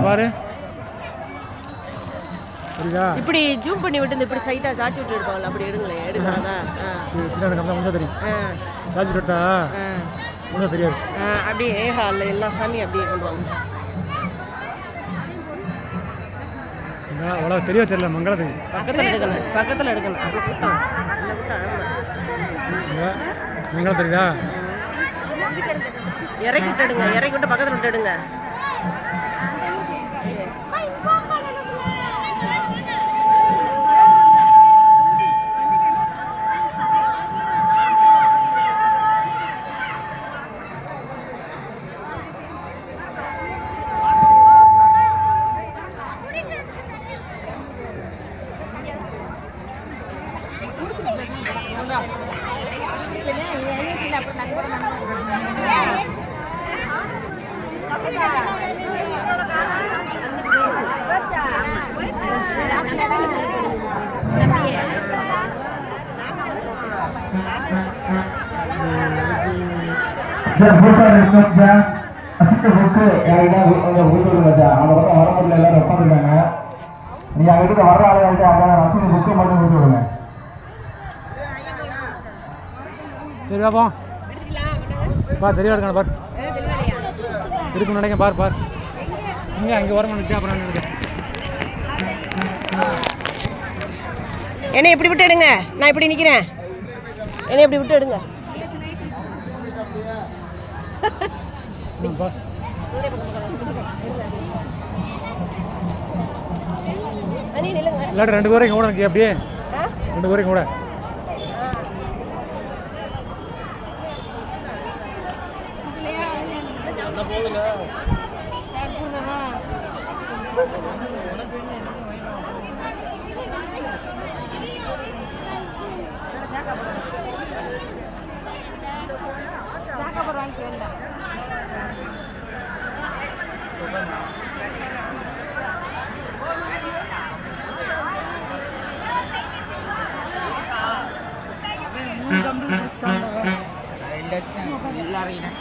பாரு சரிதா. இப்படி ஜூம் பண்ணி விட்டு இப்படி சைட்டா சாச்சி விட்டு எடுப்பாங்கல்ல, அப்படி எடுங்களே. எடுக்காதா? கொஞ்சம் தெரியும். சாச்சி விட்டா ஒன்றும் தெரியாது. அப்படியே ஹாலில் எல்லா சாமியும் அப்படியே கொண்டு வாங்க. அவ்வளோ தெரிய தெரியல. மங்களத்துக்கு பக்கத்தில் எடுக்கணும், பக்கத்தில் எடுக்கணும். மங்களம் தெரியுதா? இறக்கி விட்டுடுங்க, இறக்கி விட்டு பக்கத்தில் விட்டுடுங்க. புக்கு ஊத்துடுங்க. அந்த பக்கம் வர முடியல, எல்லாரும் உட்காந்துருக்காங்க. நீங்க அங்கிட்ட வர்ற ஆளுகிட்ட ரசீது புக்கு மட்டும் ஊற்றி விடுங்க. சரி பாப்போம். பார் தெளிவாக இருக்கான பார். இருக்கு நினைக்க பார் பார். இங்கே அங்கே வர முடிச்சு அப்புறம் நினைக்கிறேன். என்னை இப்படி விட்டு எடுங்க. நான் இப்படி நிற்கிறேன். என்னை இப்படி விட்டு எடுங்க. இல்லாட்டி 2 பேரையும் கூட நிற்க. அப்படியே 2 பேரையும் கூட எல்லாரையும்